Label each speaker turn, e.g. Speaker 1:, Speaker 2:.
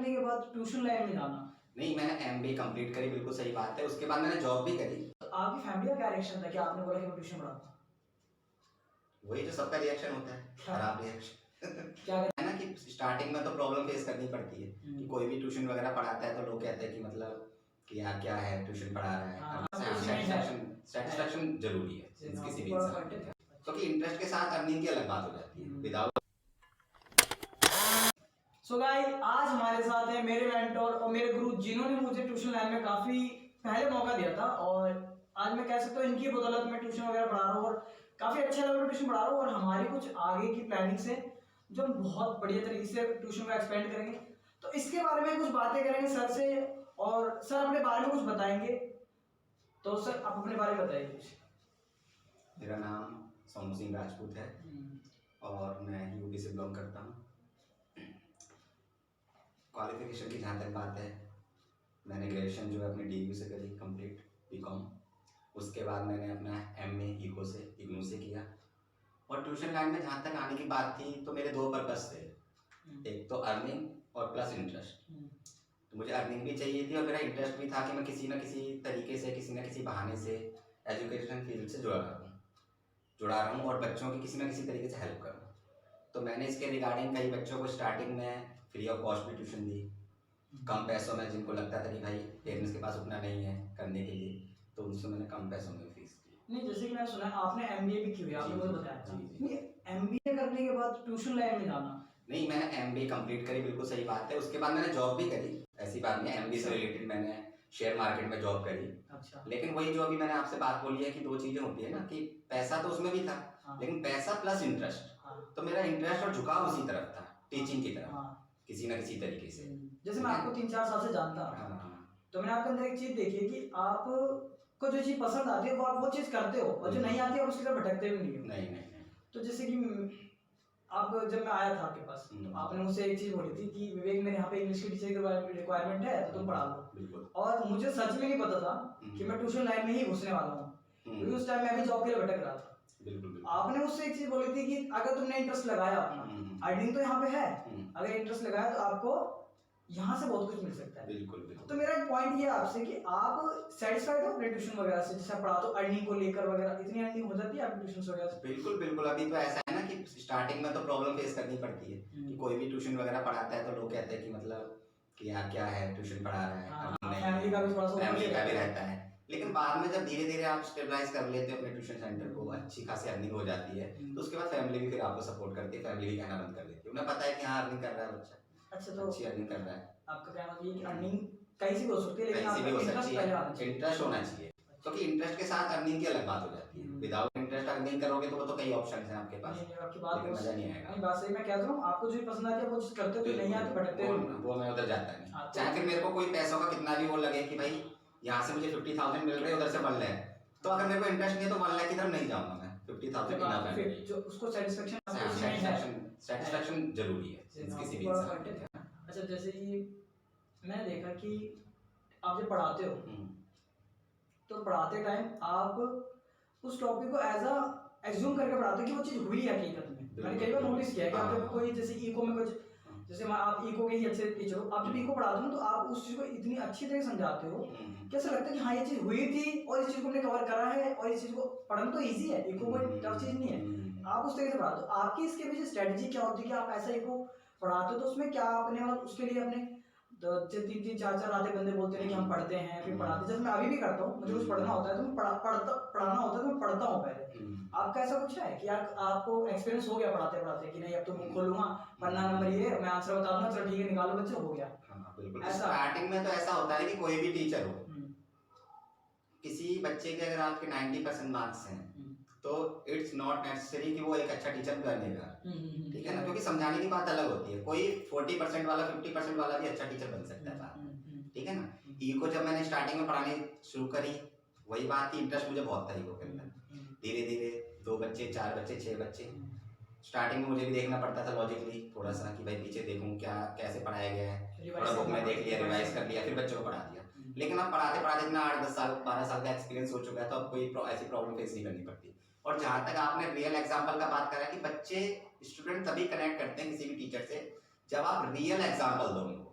Speaker 1: करने के बाद ट्यूशन लाइन में जाना?
Speaker 2: नहीं, मैंने एमबीए कंप्लीट करी, बिल्कुल सही बात है। उसके बाद मैंने जॉब भी करी।
Speaker 1: तो आपकी फैमिली का क्या रिएक्शन था कि आपने बोला कि मैं ट्यूशन पढ़ाता हूँ?
Speaker 2: वही जो सबका रिएक्शन होता है, खराब रिएक्शन।
Speaker 1: क्या
Speaker 2: है ना कि स्टार्टिंग में तो प्रॉब्लम फेस करनी पड़ती है कि कोई भी ट्यूशन वगैरह पढ़ाता है तो लोग कहते हैं कि मतलब कि यार क्या है, ट्यूशन पढ़ा रहा है। सेटिस्फैक्शन जरूरी है किसी भी इंसान के लिए, क्योंकि इंटरेस्ट के साथ अर्निंग की अलग बात हो जाती है। विदाउट
Speaker 1: सो गाइस, आज हमारे साथ है मेरे मेंटोर और मेरे गुरु, जिन्होंने मुझे ट्यूशन लाइन में काफी पहले मौका दिया था और आज मैं कह सकता हूँ इनकी बदौलत मैं ट्यूशन वगैरह पढ़ा रहा हूँ और काफी अच्छे लेवल पर ट्यूशन पढ़ा रहा हूँ। और हमारी कुछ आगे की प्लानिंग्स है जो हम बहुत बढ़िया तरीके से ट्यूशन को एक्सपेंड करेंगे। तो इसके बारे में कुछ बातें करेंगे सर से और सर अपने बारे में कुछ बताएंगे। तो सर आप अपने बारे में बताइए कुछ।
Speaker 2: मेरा नाम सोनू सिंह राजपूत है और मैं यूपी से बिलोंग करता हूँ। क्वालिफिकेशन की जहाँ तक बात है, मैंने ग्रेजुएशन जो है अपनी डीयू से करी कंप्लीट, बीकॉम। उसके बाद मैंने अपना एमए इको से इग्नू से किया। और ट्यूशन लाइन में जहाँ तक आने की बात थी तो मेरे दो पर्पस थे, एक तो अर्निंग और प्लस इंटरेस्ट। तो मुझे अर्निंग भी चाहिए थी और मेरा इंटरेस्ट भी था कि मैं किसी न किसी तरीके से, किसी न किसी बहाने से एजुकेशन फील्ड से जुड़ा रहा हूँ और बच्चों की किसी न किसी तरीके से हेल्प करूँ। तो मैंने इसके रिगार्डिंग कई बच्चों को स्टार्टिंग में फ्री ऑफ कॉस्ट भी ट्यूशन दी, कम पैसों में, जिनको लगता था कि भाई पेरेंट्स के पास उतना नहीं है करने के लिए, तो उनसे मैंने कम पैसों में फीस दी।
Speaker 1: नहीं, जैसे कि मैं सुना आपने एमबीए भी की हुई है, आपने मुझे बताया था। नहीं, एमबीए करने के बाद ट्यूशन लाइन में जाना?
Speaker 2: नहीं, मैंने एमबीए कंप्लीट करी, बिल्कुल सही बात है। उसके बाद मैंने जॉब भी करी, ऐसी बात नहीं। एमबीए से रिलेटेड मैंने शेयर मार्केट में जॉब करी।
Speaker 1: अच्छा।
Speaker 2: लेकिन वही जो अभी मैंने आपसे बात बोली है कि दो चीजें होती है ना, कि पैसा तो उसमें भी था, लेकिन पैसा प्लस इंटरेस्ट। तो मेरा इंटरेस्ट और झुकाव उसी तरफ था, टीचिंग की तरफ, किसी न किसी तरीके से।
Speaker 1: जैसे मैं आपको 3-4 साल से जानता हूँ, तो मैंने आपके अंदर एक चीज देखी है कि आप को जो चीज पसंद आती है वो आप वो चीज करते हो और जो नहीं आती है आप उसकी तरफ भटकते भी नहीं हो।
Speaker 2: नहीं।
Speaker 1: तो जैसे कि आप, जब मैं आया था आपके पास तो आपने मुझसे एक चीज बोली थी कि विवेक, मेरे यहाँ पे इंग्लिश की टीचर की रिक्वायरमेंट है तो तुम पढ़ा लो। और मुझे सच में नहीं पता था कि मैं ट्यूशन लाइन में ही घुसने वाला हूँ, क्योंकि उस टाइम मैं भी जॉब के लिए भटक रहा था। आपने मुझसे एक चीज बोली थी कि अगर तुमने इंटरेस्ट लगाया अपना, अर्निंग तो यहाँ पे है, अगर इंटरेस्ट लगाया तो आपको यहाँ से बहुत कुछ मिल सकता है।
Speaker 2: बिल्कुल।
Speaker 1: तो मेरा एक पॉइंट ये आपसे कि आप सेटिस्फाइड हो अपने ट्यूशन वगैरह से, जैसे पढ़ा तो अर्निंग को लेकर वगैरह, इतनी अर्निंग हो जाती है आपके ट्यूशन वगैरह से?
Speaker 2: बिल्कुल। अभी तो ऐसा है ना कि स्टार्टिंग में तो प्रॉब्लम फेस करनी पड़ती है कि कोई भी ट्यूशन वगैरह पढ़ाता है तो लोग कहते हैं कि मतलब कि यार क्या है, ट्यूशन पढ़ा रहा है,
Speaker 1: फैमिली का भी थोड़ा सा
Speaker 2: रहता है। लेकिन बाद में जब धीरे धीरे आप स्टेबलाइज कर लेते हो अपने ट्यूशन सेंटर को, अच्छी खासी अर्निंग हो जाती है, तो उसके बाद फैमिली भी फिर आपको सपोर्ट करती है। फैमिली भी कहना बंद कर देती है, उन्हें पता है कि हाँ अर्निंग कर रहा है बच्चा।
Speaker 1: अच्छा, तो
Speaker 2: अच्छी अर्निंग कर रहा है।
Speaker 1: आपका कहना मतलब ये कि अर्निंग कहीं से भी हो सकती है, लेकिन
Speaker 2: कहीं से भी हो सकती है,
Speaker 1: इंटरेस्ट
Speaker 2: इंटरेस्ट होना चाहिए, क्योंकि इंटरेस्ट के साथ अर्निंग की अलग बात हो जाती है। विदाउट इंटरेस्ट अर्निंग करोगे तो वो तो कई ऑप्शंस हैं आपके पास,
Speaker 1: आपकी बात
Speaker 2: मजा नहीं आएगा।
Speaker 1: बात सही, मैं कहता हूँ आपको जो पसंद आती है वो चीज करते हो, जो नहीं आती भटकते हो,
Speaker 2: वो मैं उधर जाता नहीं। चाहे फिर मेरे को कोई पैसों का कितना भी वो लगे कि भाई यहाँ से मुझे 50,000 मिल रहे हैं, उधर से 1 लाख, तो अगर मेरे को इंटरेस्ट नहीं है तो 1 लाख की तरफ नहीं जाऊंगा मैं। 50,000
Speaker 1: जो उसको
Speaker 2: सेटिस्फैक्शन जरूरी है किसी भी इंसान के लिए।
Speaker 1: अच्छा, जैसे कि मैंने देखा कि आप जब पढ़ाते हो तो पढ़ाते टाइम आप उस टॉपिक को एज अ एज्यूम करके पढ़ाते हो कि वो चीज हुई है हकीकत में। मैंने कई बार नोटिस किया है कि आप जब कोई, जैसे इको में कुछ, जैसे आप इको के ही अच्छे टीचर हो, आप जब इको पढ़ाते हो तो आप उस चीज को इतनी अच्छी तरह समझाते हो कि ऐसा लगता है कि हाँ ये चीज हुई थी और इस चीज को हमने कवर करा है और इस चीज को पढ़ना तो इजी है, इको कोई टफ चीज नहीं है। आप उस तरह से पढ़ाते हो। आपकी इसके पीछे स्ट्रेटजी क्या होती है कि आप ऐसा इको पढ़ाते हो तो उसमें क्या आपने उसके लिए अपने 3-4 रातें बंदे बोलते हैं कि हम पढ़ते हैं फिर पढ़ाते हैं, जैसे मैं अभी भी करता हूँ, मुझे कुछ पढ़ना होता है तो मैं पढ़ाना होता है तो मैं पढ़ता हूँ पहले। आपका ऐसा कुछ है कि आपको एक्सपीरियंस हो गया पढ़ाते पढ़ाते कि नहीं अब तो बुक खोलूंगा, पढ़ना नंबर ये मैं आंसर बता दूंगा, चलो ठीक है निकालो बच्चे, हो गया?
Speaker 2: बिल्कुल। स्टार्टिंग में तो ऐसा होता है कि कोई भी टीचर हो, किसी बच्चे के अगर आपके 90% मार्क्स हैं तो इट्स नॉट नेसेसरी कि वो एक अच्छा टीचर बनेगा, ठीक है ना, क्योंकि समझाने की बात अलग होती है। कोई 40% वाला 50% वाला भी अच्छा टीचर बन सकता है बाद में, ठीक है ना। इको जब मैंने स्टार्टिंग में पढ़ानी शुरू करी, वही बात थी, इंटरेस्ट मुझे बहुत था इको के अंदर। धीरे धीरे 2 बच्चे 4 बच्चे 6 बच्चे, स्टार्टिंग में मुझे भी देखना पड़ता था लॉजिकली थोड़ा सा कि भाई पीछे देखूं क्या कैसे पढ़ाया गया है, थोड़ा बुक में देख लिया, रिवाइज कर लिया, फिर बच्चों को पढ़ा दिया। लेकिन अब पढ़ाते पढ़ाते इतना 8-10 साल 12 साल का एक्सपीरियंस हो चुका है तो अब कोई ऐसी प्रॉब्लम फेस नहीं करनी पड़ती। और जहाँ तक आपने रियल एग्जाम्पल का बात करा कि बच्चे स्टूडेंट तभी कनेक्ट करते हैं किसी भी टीचर से जब आप रियल एग्जाम्पल दो उनको,